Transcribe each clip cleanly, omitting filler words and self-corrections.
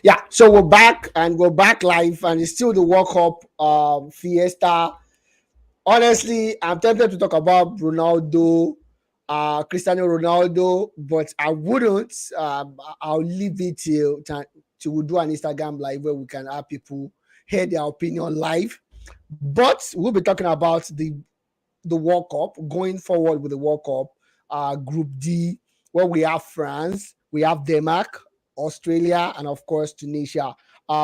Yeah, so we're back live, and it's still the World Cup fiesta. Honestly, I'm tempted to talk about Ronaldo, Cristiano Ronaldo, but I wouldn't. I'll leave it till we do an Instagram live where we can have people hear their opinion live. But we'll be talking about the World Cup, going forward with the World Cup, Group D, where we have France, we have Denmark, Australia, and of course Tunisia.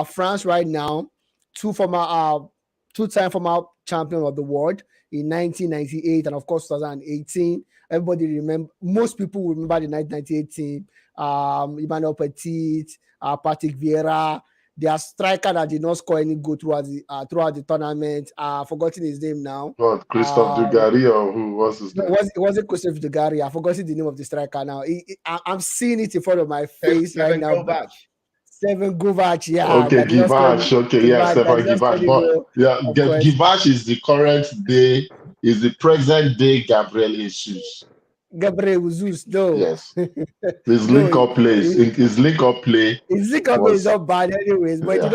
France right now, two-time former champion of the world in 1998 and of course 2018. Everybody remember. Most people remember the 1998 team. Emmanuel Petit, Patrick Vieira, their striker that did not score any goal throughout the tournament. Forgotten his name now. What, Christophe Um, Dugarry or who? What's his no, name? it wasn't Kosef Degari. I forgot the name of the striker now. I'm seeing it in front of my face right Seven now. But Kovac. Seven Govac, yeah, Okay, that did not score any. Givash. Okay, yeah, Givac, that Stefan did not score Givash. any But goal, yeah, of course. Givash is the current day, is the present day Gabriel Jesus. Gabriel Jesus, no, Yes. His no, link up plays. His link up play his Zico is was, not bad anyways, but yeah, it did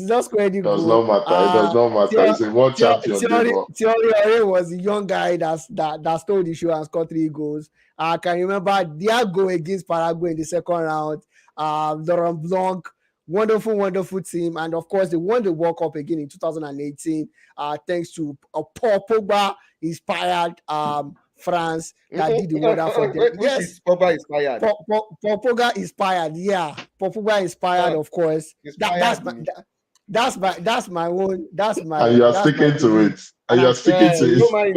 not score any does goal. not matter. It does not matter. He's a world champion, Debo. Thierry Henry was a young guy that stole the show and scored 3 goals. I can remember their goal against Paraguay in the second round. Laurent Blanc, wonderful team, and of course they won the World Cup again in 2018. Thanks to Paul Pogba inspired France that did the wonder for them. Which Yes, is Pogba inspired. Paul Pogba inspired. Yeah, Paul Pogba inspired, Uh, of course. inspired me. That's my own. And you are That's my sticking to belief. it. And And you are I'm sticking to You it. don't mind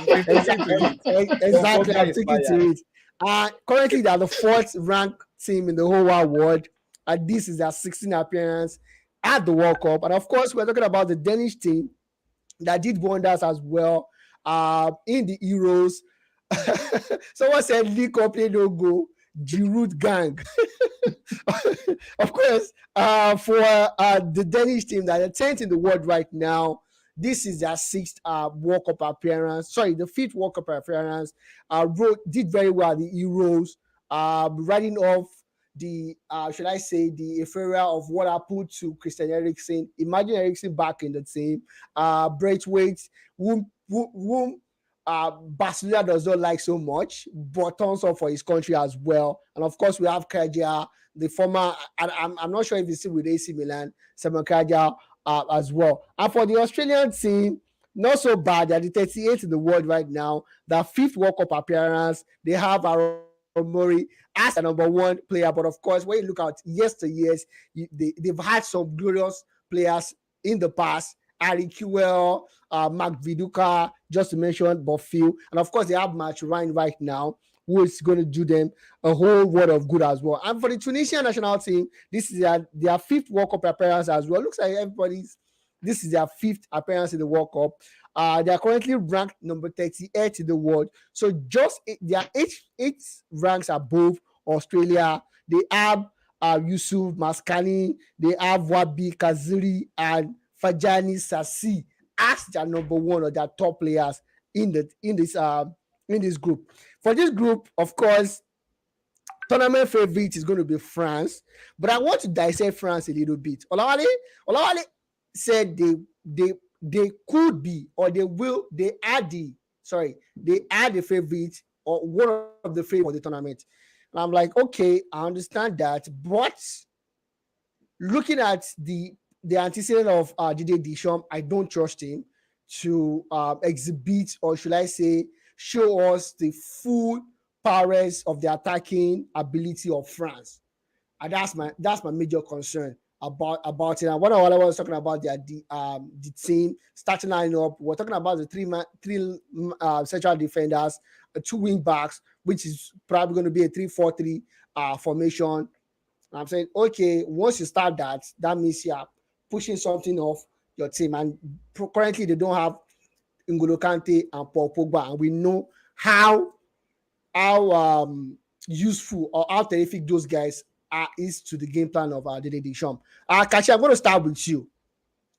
me. Been sticking to it. exactly, Pogba I'm sticking inspired. to it. Currently, they are the fourth ranked team in the whole wide world. And this is their 16th appearance at the World Cup. And of course, we're talking about the Danish team that did wonders as well in the Euros. Someone said League Cup play no go. Giroud gang. Of course, for the Danish team that are 10th in the world right now, this is their sixth World Cup appearance. Sorry, the fifth World Cup appearance. Did very well at the Euros, riding off the should I say the euphoria of what happened to Christian Eriksen. Imagine Eriksen back in the team. Braithwaite, whom Barcelona does not like so much, but turns up for his country as well. And of course, we have Kaja, the former, I'm not sure if he's still with AC Milan, Simon Kaja as well. And for the Australian team, not so bad. They're the 38th in the world right now. Their fifth World Cup appearance. They have Aaron Murray as their number one player. But of course, when you look at yesteryears, they've had some glorious players in the past. Harry Kewell, Mark Viduka, just to mention but few. And of course, they have Match Ryan right now, who is going to do them a whole world of good as well. And for the Tunisian national team, this is their fifth World Cup appearance as well. Looks like this is their fifth appearance in the World Cup. They are currently ranked number 38 in the world. So they are eight ranks above Australia. They have Yusuf Maskani, they have Wabi Kaziri and Fajani Sassi as their number one or their top players in this group. For this group, of course, tournament favorite is going to be France, but I want to dissect France a little bit. Olawale said they could be or they are the favorite or one of the favorite for the tournament. And I'm like, okay, I understand that, but looking at the antecedent of Didier Deschamps, I don't trust him to exhibit, or should I say, show us the full powers of the attacking ability of France. And that's my major concern about it. And what I was talking about the team starting line up, we're talking about the three central defenders, two wing backs, which is probably going to be a 3-4-3 formation. I'm saying, okay, once you start that, that means you are pushing something off your team. And currently, they don't have N'Golo Kante and Paul Pogba, and we know how useful or how terrific those guys is to the game plan of Didier Deschamps. Kachi, I'm going to start with you.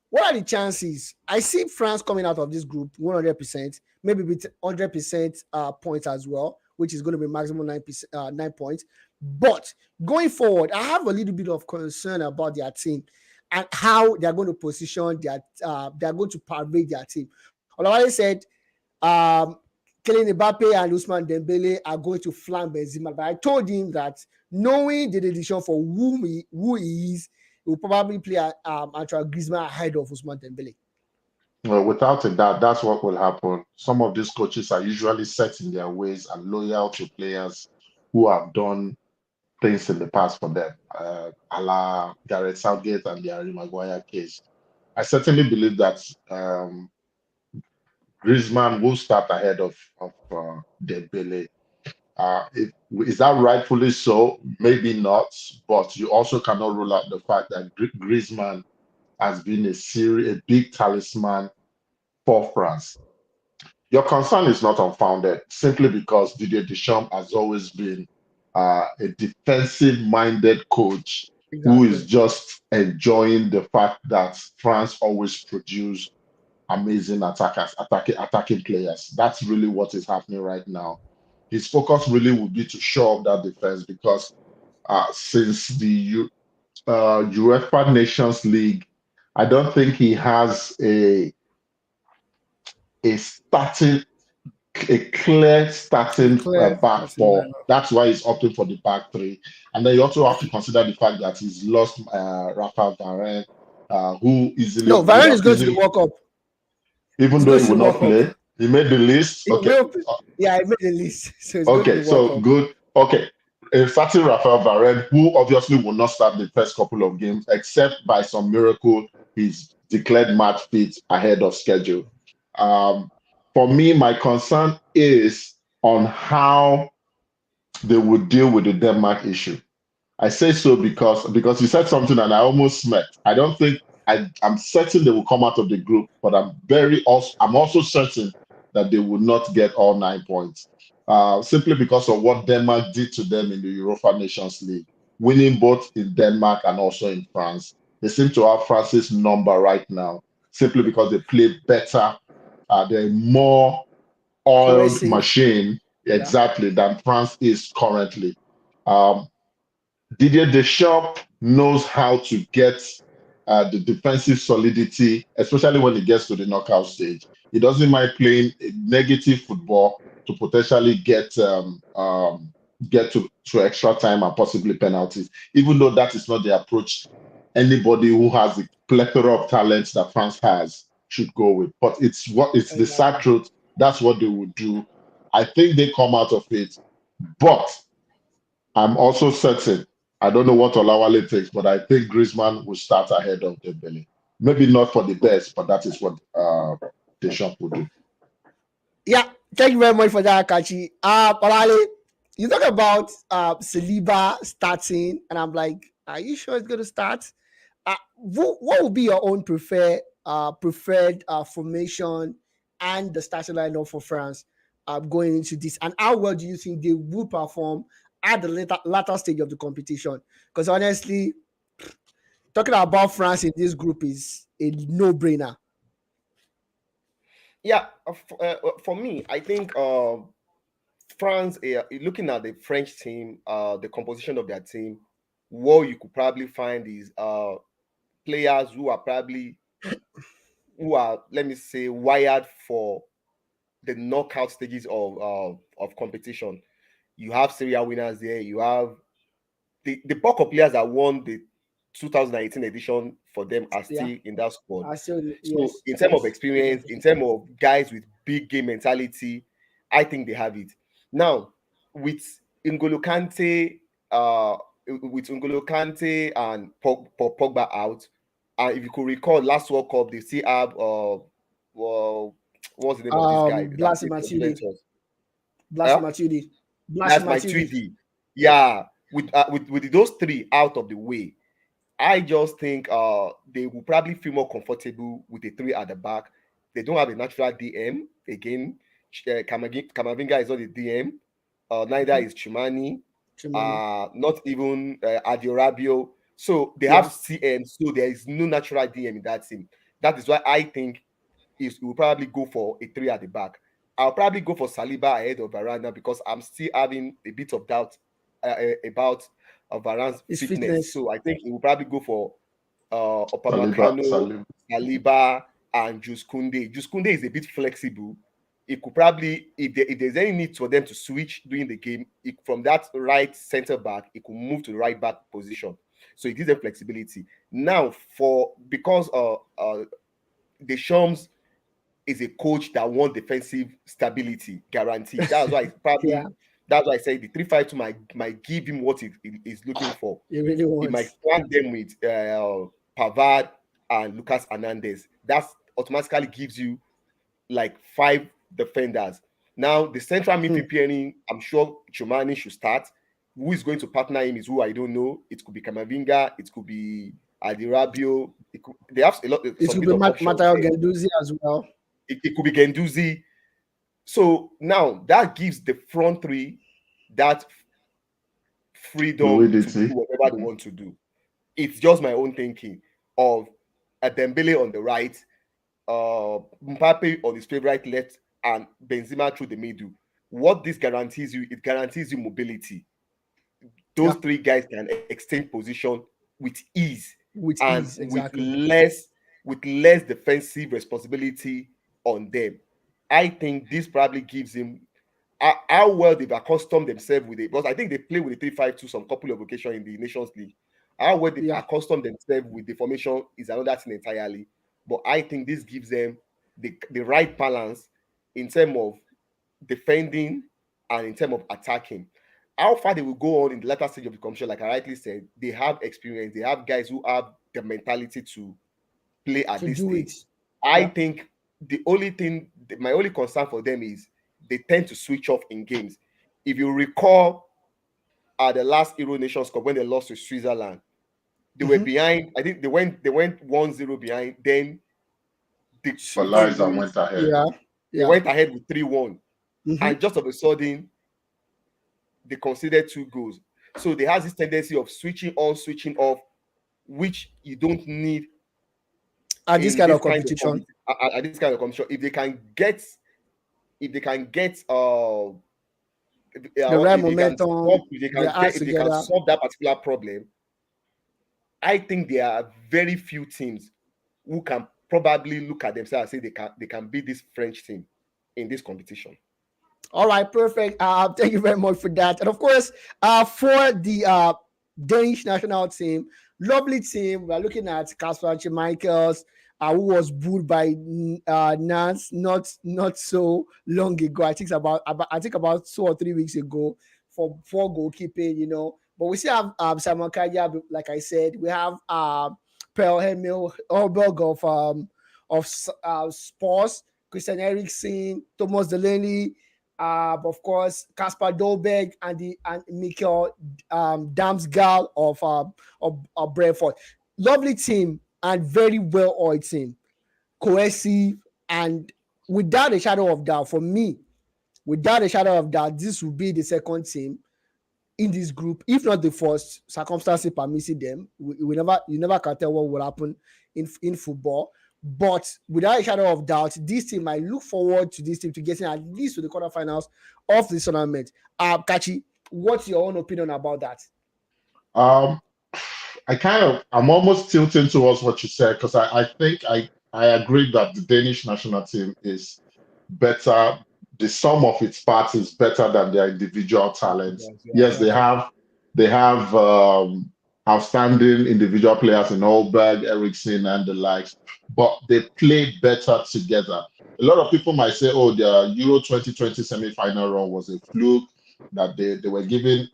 What are the chances? I see France coming out of this group 100%, maybe with 100% points as well, which is going to be maximum 9 points. But going forward, I have a little bit of concern about their team and how they are going to position they are going to parade their team. Olawale said um, Kylian Mbappe and Ousmane Dembele are going to flank Benzema. But I told him that knowing the decision for who he is, he will probably play Antoine Griezmann ahead of Ousmane Dembele. Well, without a doubt, that's what will happen. Some of these coaches are usually set in their ways and loyal to players who have done things in the past for them, a la Gareth Southgate and the Harry Maguire case. I certainly believe that Griezmann will start ahead of Dembele. Is that rightfully so? Maybe not, but you also cannot rule out the fact that Griezmann has been a big talisman for France. Your concern is not unfounded, simply because Didier Deschamps has always been a defensive-minded coach who is Exactly. just enjoying the fact that France always produce amazing attacking players. That's really what is happening right now. His focus really would be to show up that defense because since the UEFA Nations League, I don't think he has a starting a clear starting Clear back starting four. lineup. That's why he's opting for the back three. And then you also have to consider the fact that he's lost Rafa Varane, who No, easily would Varane have is going to the easily, World Cup. even He's though going he to the will not World Cup. play, he made the list. He Okay, will. Yeah, I made the list, so he's going to okay, the World so Cup. good. Okay, starting Rafael Varane, who obviously will not start the first couple of games, except by some miracle, he's declared match fit ahead of schedule. Um, for me, my concern is on how they would deal with the Denmark issue. I say so because you said something and I almost smirked. I don't think I'm certain they will come out of the group, but I'm also certain that they will not get all 9 points. Simply because of what Denmark did to them in the Europa Nations League, winning both in Denmark and also in France. They seem to have France's number right now, simply because they play better. They're more oiled Cohesive. machine Yeah. exactly than France is currently. Um, Didier Deschamps knows how to get the defensive solidity, especially when it gets to the knockout stage. He doesn't mind playing a negative football to potentially get to extra time and possibly penalties, even though that is not the approach anybody who has the plethora of talents that France has should go with. But it's the sad Exactly. truth. That's what they would do. I think they come out of it, but I'm also certain. I don't know what Olawale thinks, but I think Griezmann will start ahead of Dembele. Maybe not for the best, but that is what Deschamps will do. Yeah. Thank you very much for that, Kachi. Olale, you talk about Saliba starting, and I'm like, are you sure it's going to start? What would be your own preferred formation and the starting lineup for France going into this? And how well do you think they will perform at the latter stage of the competition? Because honestly, talking about France in this group is a no-brainer. Yeah, for me, I think France, looking at the French team, the composition of their team, what you could probably find is players who are, let me say, wired for the knockout stages of competition. You have Syria winners there. You have the bulk of players that won the 2018 edition for them are Yeah, still in that squad. I still So yes, in terms of yes. experience, in terms of guys with big game mentality, I think they have it. Now with N'Golo Kante, and Pogba out, and if you could recall last World Cup, they still have well, what's the name of this guy that Blasi played for Matuidi, Juventus? Blasi Huh? Matuidi, Blasi That's my Matuidi. Tweedy. Yeah, with those three out of the way, I just think they will probably feel more comfortable with the three at the back. They don't have a natural DM again. Kamavinga is not a DM. Neither is Chumani. Chimani. Not even Adio. So they have Yeah. CM. So there is no natural DM in that team. That is why I think is we'll probably go for a three at the back. I'll probably go for Saliba ahead of Varane because I'm still having a bit of doubt about Varane's His fitness. fitness. So I think he will probably go for Saliba, Upamecano, Saliba, and Jules Koundé. Jules Koundé is a bit flexible. It could probably, if there's any need for them to switch during the game, from that right center back, it could move to the right back position. So it gives them flexibility. Now, because Deschamps is a coach that wants defensive stability guaranteed. That's why Yeah, that's why I say the 3-5-2 might give him what he's looking for. he really He might wants. flank them with Pavard and Lucas Hernandez. That automatically gives you like 5 defenders. Now, the central midfield pairing, I'm sure Chumani should start. Who is going to partner him is who I don't know. It could be Kamavinga, it could be Adirabio. They have a lot. It Some could bit be of options Matteo there. Guendouzi as well. It could be Genduzi. So now that gives the front three that freedom to Fluidity. do whatever they want to do. It's just my own thinking of a Dembele on the right, Mbappe on his favorite left, and Benzema through the middle. What this guarantees you, it guarantees you mobility. Those three guys can extend position with ease With and ease, exactly. with less defensive responsibility on them. I think this probably gives him how well they've accustomed themselves with it. Because I think they play with the 3-5-2 some couple of occasions in the Nations League. How well they accustomed themselves with the formation is another thing entirely. But I think this gives them the right balance in terms of defending and in terms of attacking. How far they will go on in the latter stage of the competition, like I rightly said, they have experience. They have guys who have the mentality to play at this stage. I think the only thing, my only concern for them is they tend to switch off in games. If you recall, at the last Euro Nations Cup when they lost to Switzerland, they were behind. I think they went 1-0 behind. Then the Liza went ahead. They went ahead with 3-1, and just of a sudden, they conceded 2 goals. So they have this tendency of switching on, switching off, which you don't need at this kind of competition. At this kind of competition, if they can get the right momentum, if they can solve that particular problem, I think there are very few teams who can probably look at themselves and say they can beat this French team in this competition. All right, perfect. Thank you very much for that. And of course, for the Danish national team, lovely team. We're looking at Kasper Schmeichel, who was booed by Nantes not so long ago. I think about 2 or 3 weeks ago for goalkeeping, you know. But we still have Simon Kaya, like I said. We have Per-Emil Højbjerg of Spurs, Christian Eriksen, Thomas Delaney, of course, Kasper Dolberg and Mikkel Damsgaard of Brentford. Lovely team and very well-oiled team, cohesive, and without a shadow of doubt, for me, this will be the second team in this group, if not the first. Circumstances permitting them, you never can tell what will happen in football. But without a shadow of doubt, this team, I look forward to this team to getting at least to the quarterfinals of this tournament. Kachi, what's your own opinion about that? I'm almost tilting towards what you said, because I think I agree that the Danish national team is better. The sum of its parts is better than their individual talents. Yes, they have outstanding individual players in Højbjerg, Eriksen, and the likes, but they play better together. A lot of people might say, oh, their Euro 2020 semi-final run was a fluke, that they were given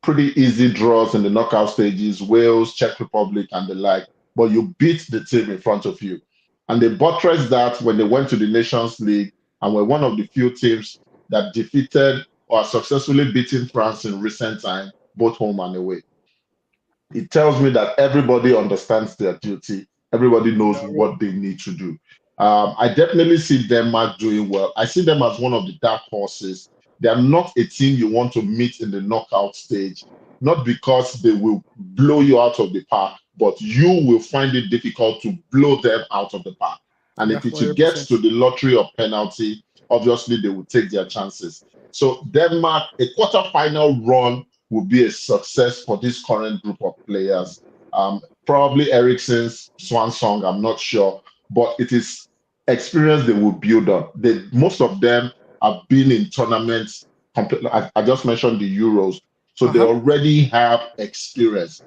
pretty easy draws in the knockout stages, Wales, Czech Republic, and the like, but you beat the team in front of you. And they buttressed that when they went to the Nations League and were one of the few teams that defeated or successfully beaten France in recent time, both home and away. It tells me that everybody understands their duty. Everybody knows what they need to do. I definitely see Denmark doing well. I see them as one of the dark horses. They are not a team you want to meet in the knockout stage, not because they will blow you out of the park, but you will find it difficult to blow them out of the park. And if it gets to the lottery of penalty, obviously they will take their chances. So Denmark, a quarterfinal run will be a success for this current group of players. Probably Eriksen's swan song, I'm not sure, but it is experience they will build on. Most of them have been in tournaments. I just mentioned the Euros, so they already have experience.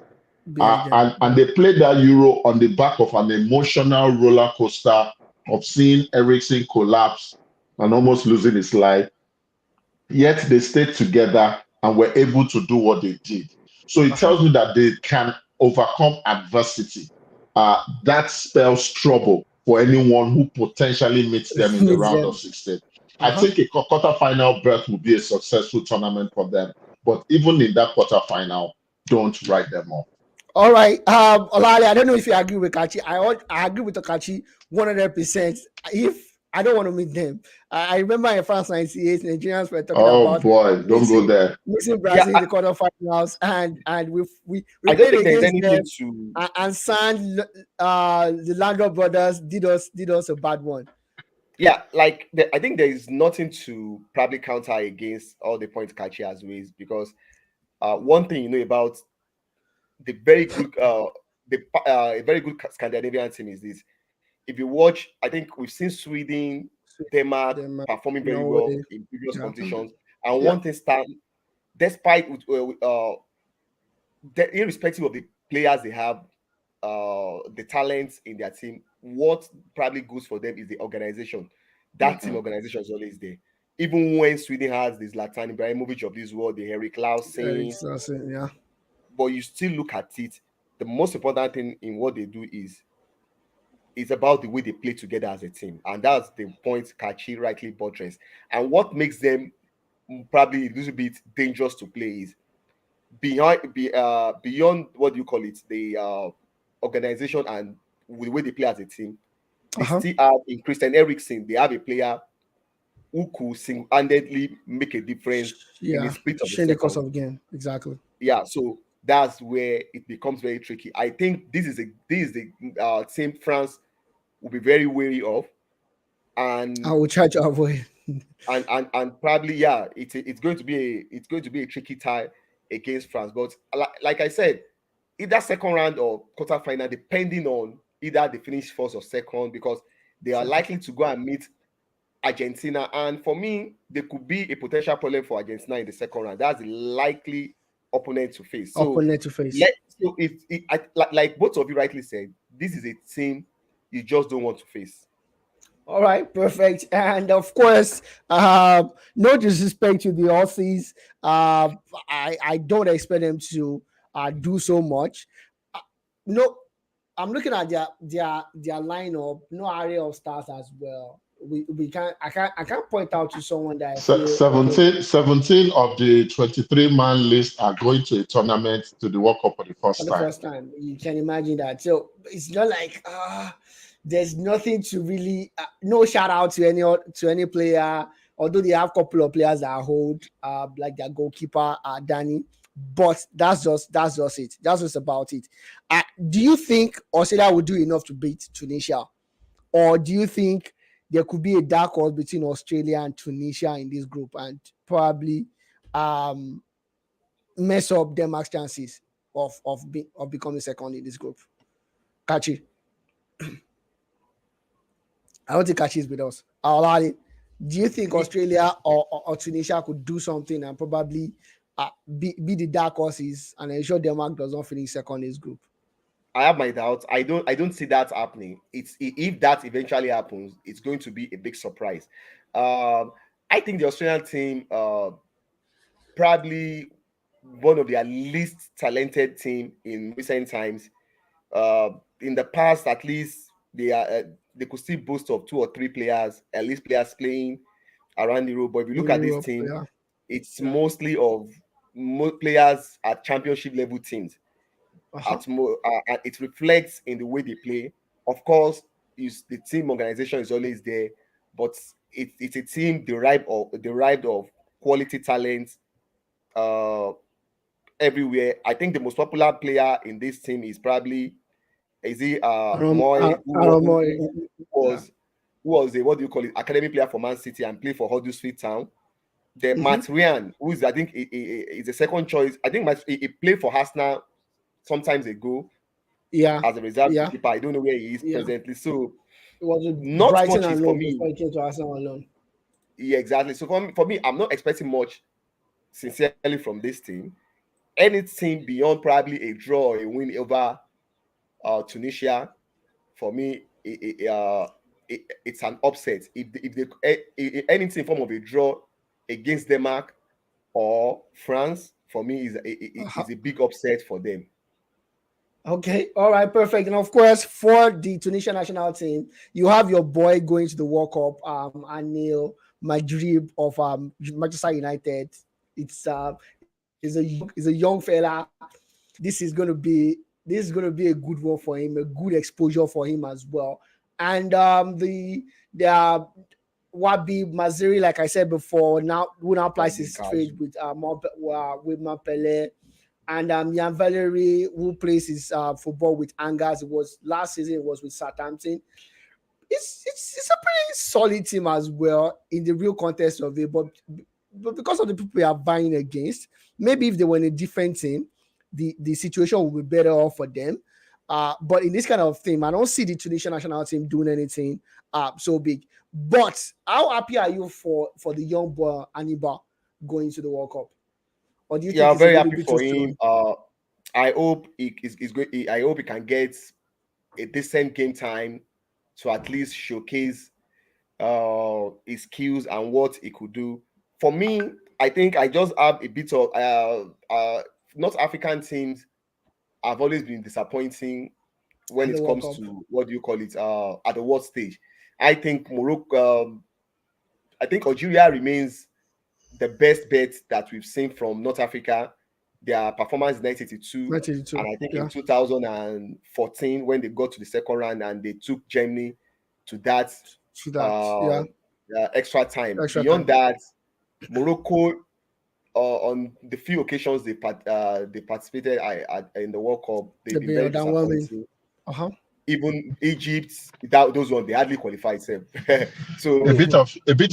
And they played that Euro on the back of an emotional roller coaster of seeing Eriksen collapse and almost losing his life. Yet they stayed together and were able to do what they did. So it tells me that they can overcome adversity. That spells trouble for anyone who potentially meets them in the round of 16. I think a quarterfinal berth will be a successful tournament for them. But even in that quarterfinal, don't write them off. All right, Olale, I don't know if you agree with Kachi. I agree with Kachi 100%. If I don't want to meet them, I remember in France '98, Nigerians were talking about. Oh boy, don't go there. Missing Brazil in the quarterfinals, and we I don't think there's against anything them, and San the Landro brothers did us a bad one. Yeah, like I think there is nothing to probably counter against all the points Kachi has raised, because one thing you know about the very good a very good Scandinavian team is this. If you watch, I think we've seen Sweden, Denmark performing very well in previous competitions, and one thing stand, despite irrespective of the players they have, the talents in their team, what probably goes for them is the organization. That team organization is always there. Even when Sweden has this Zlatan Ibrahimovic of this world, the Henrik Larsson, yeah. But you still look at it. The most important thing in what they do is it's about the way they play together as a team, and that's the point Kachi rightly buttressed. And what makes them probably a little bit dangerous to play is beyond what you call it, the organization and the way they play as a team. They still have in Christian Eriksen, they have a player who could single-handedly make a difference in the split of the course of game. Exactly. Yeah, so that's where it becomes very tricky. I think this is the team France will be very wary of, and I will try to avoid. and probably it's going to be a tricky tie against France. But like I said, either second round or quarterfinal, depending on either they finish first or second, because they are likely to go and meet Argentina. And for me, there could be a potential problem for Argentina in the second round. That's the likely opponent to face. So like both of you rightly said, this is a team you just don't want to face. All right, perfect. And of course, no disrespect to the Aussies. I don't expect them to do so much. No, I'm looking at their lineup. No area of stars as well. We can't. I can't point out to someone that 17 of the 23-man list are going to a tournament, to the World Cup for the first time. You can imagine that. So it's not like there's nothing to really no shout out to any player, although they have a couple of players that hold like their goalkeeper Danny, but that's just it. That's just about it. Do you think Australia will do enough to beat Tunisia, or do you think there could be a dark horse between Australia and Tunisia in this group and probably mess up Denmark's chances of becoming second in this group? Kachi. I don't think Kachi is with us. Do you think Australia or Tunisia could do something and probably be the dark horses and ensure Denmark does not finish second in this group? I have my doubts. I don't see that happening. If that eventually happens, it's going to be a big surprise. I think the Australian team probably one of their least talented team in recent times. In the past, at least they could still boast of 2 or 3 players, at least players playing around the world. But if you look at this team, it's mostly of players at championship level teams. It reflects in the way they play. Of course, the team organization is always there, but it's a team derived of quality talent everywhere. I think the most popular player in this team is probably Moy, who who was a what do you call it academy player for Man City and played for Huddersfield Town. Then Matt Ryan, who is I think is a second choice. I think he played for Arsenal sometimes ago. Yeah. As a reserve Yeah. keeper. I don't know where he is presently. So it was not Brighton much and is for Love me. before he came to Arsenal alone. Yeah, exactly. So for me, I'm not expecting much sincerely from this team. Anything beyond probably a draw or a win over Tunisia, for me, it's an upset. If anything in form of a draw against Denmark or France, for me, is a big upset for them. Okay, all right, perfect. And of course, for the Tunisian national team, you have your boy going to the World Cup, Anil Madrib of Manchester United. It's a young fella. This is going to be a good one for him, a good exposure for him as well. And the Wabi Maziri, like I said before, who now plays his trade with Mapele. And Jan Valery, who plays his football with Angers, it was last season. It was with Southampton. It's a pretty solid team as well in the real context of it. But because of the people we are vying against, maybe if they were in a different team, the situation would be better off for them. But in this kind of thing, I don't see the Tunisian national team doing anything so big. But how happy are you for the young boy Aniba going to the World Cup? Or do you think I'm very happy for him. I hope he's great. I hope he can get a decent game time to at least showcase his skills and what he could do. For me, I think I just have a bit of North African teams have always been disappointing when it comes to what do you call it at the world stage. I think Morocco, I think Algeria remains the best bet that we've seen from North Africa. Their performance in 1982, and I think in 2014 when they got to the second round and they took Germany to that extra time. Beyond that, Morocco on the few occasions they participated in the World Cup, they've been very disappointing. Even Egypt, those ones they hardly qualified. So a bit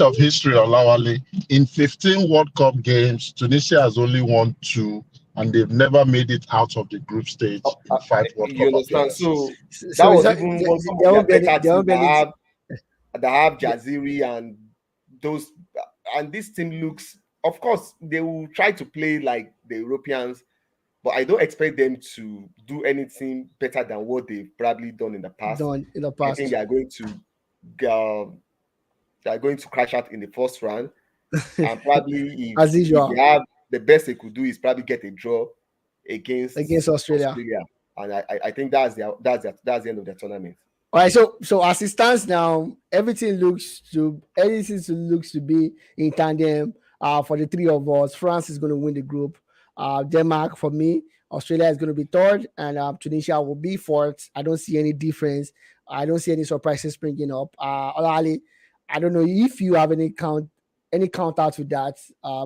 of history on Lawale. In 15 World Cup games, Tunisia has only won 2, and they've never made it out of the group stage in 5 World Cup appearances. So that was even one of their better teams that have Jaziri and those. And this team looks, of course, they will try to play like the Europeans. But I don't expect them to do anything better than what they've probably done in the past. I think they are going to crash out in the first round, and probably if they have the best they could do is probably get a draw against Australia. And I think that's the end of the tournament. All right, so as it stands now, everything looks to be in tandem for the three of us. France is going to win the group. Denmark for me, Australia is going to be third, and Tunisia will be fourth. I don't see any difference. I don't see any surprises springing up. Olali, I don't know if you have any counter to that.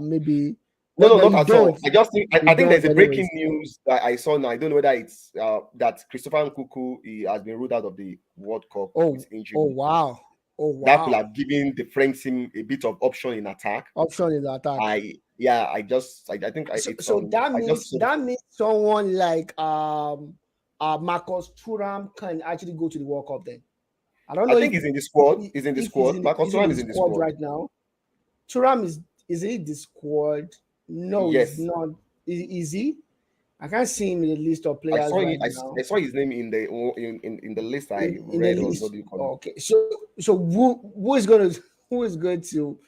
Maybe. No, not at all. I just think I think there's a breaking news that I saw now. I don't know whether it's that Christopher Nkunku has been ruled out of the World Cup with injury. Oh wow. That will have given the French team a bit of option in attack. I think that means someone like Marcus Thuram can actually go to the World Cup then. I don't know. I think he's in the squad. Marcus Thuram is in the squad right now. Thuram is he the squad? No, yes. He's not. Is he? I can't see him in the list of players. I saw his name in the list I read. What do you call it? Okay, so who is going to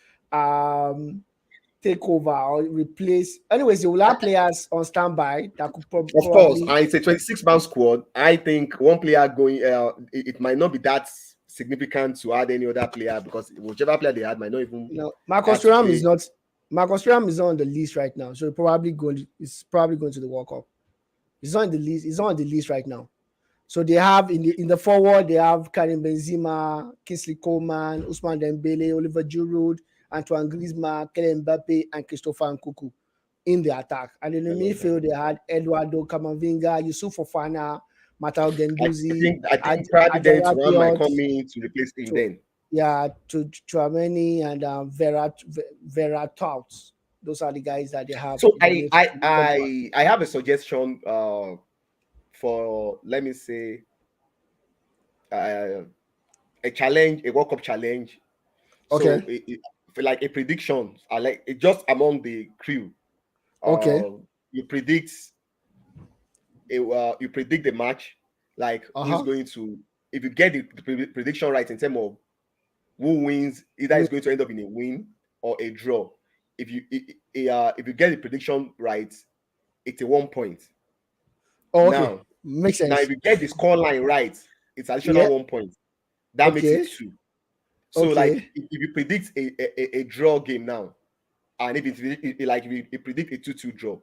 take over or replace? Anyways, you will have players on standby that could probably. Of course, and it's a 26-man squad. I think one player going. It might not be that significant to add any other player because whichever player they had might not even. No, Marcus Thuram is not. Marcus Thuram is not on the list right now, so he's probably going to the World Cup. He's not on the list. He's not on the list right now. So they have in the forward, they have Karim Benzema, Kingsley Coman, Ousmane Dembele, Oliver Giroud, Antoine Griezmann, Kylian Mbappe, and Christopher Nkunku in the attack. And in the midfield, they had Eduardo Camavinga, Yusuf Fofana, Matteo Guendouzi. I think probably then Thuram might come in to replace him then. Yeah, to Chouameni and Vera Tout. Those are the guys that they have. So They need to come back. I have a suggestion for, let me say, uh, a challenge, a World Cup challenge. So Okay. for like a prediction, I like it just among the crew. Okay. You predict you predict the match, like who's Uh-huh. going to, if you get the prediction right in terms of who wins, either it's going to end up in a win or a draw. If you if you get the prediction right, it's a 1 point. Oh, okay. Now, Makes now if sense. you get the score line right, it's additional Yeah. 1 point. That makes it Okay. 2. So like Okay. if you predict a draw game now, and if like if you predict a 2-2 draw,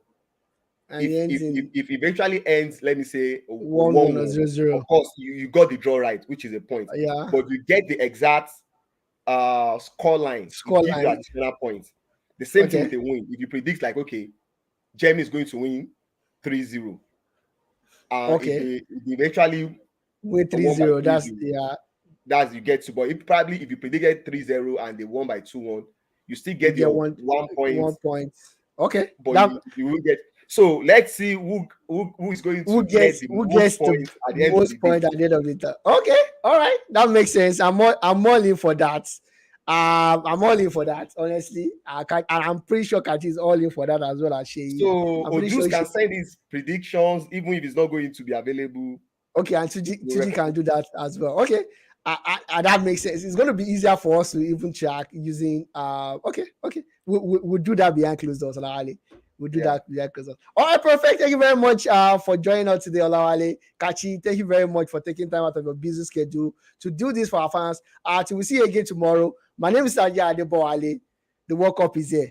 And it ends in if eventually ends, let me say a 1-1 or 1-1, of 0-0. course you got the draw right, which is a point. Yeah. But you get the exact score line, it Score gives you line. additional points. The same thing Okay. with a win. If you predict like, okay, Germany is going to win 3-0, Okay. if they eventually Win won by 3-0. That's 3-0, yeah. that's you get to. But if you predicted 3-0 and they won by 2-1, you still You get get your one 1 point, 1 point. Okay. but That you will get. So let's see who is going to get the who most gets the points at the end of the most day. point at the end of the time. Okay, all right, that makes sense. I'm all in for that. I'm all in for that. Honestly, I'm pretty sure Kati is all in for that as well as Shay. So I'm pretty Ojus sure can send his predictions even if it's not going to be available. okay, and Tuji We'll can do that as well. Okay, that makes sense. It's going to be easier for us to even track using. Okay, we'll do that behind closed doors, Olawale. We'll do Yeah. that behind closed doors. All right, perfect. Thank you very much for joining us today, Olawale. Kachi, thank you very much for taking time out of your busy schedule to do this for our fans. Till we see you again tomorrow. My name is Sadia Adebowale. The World Cup is here.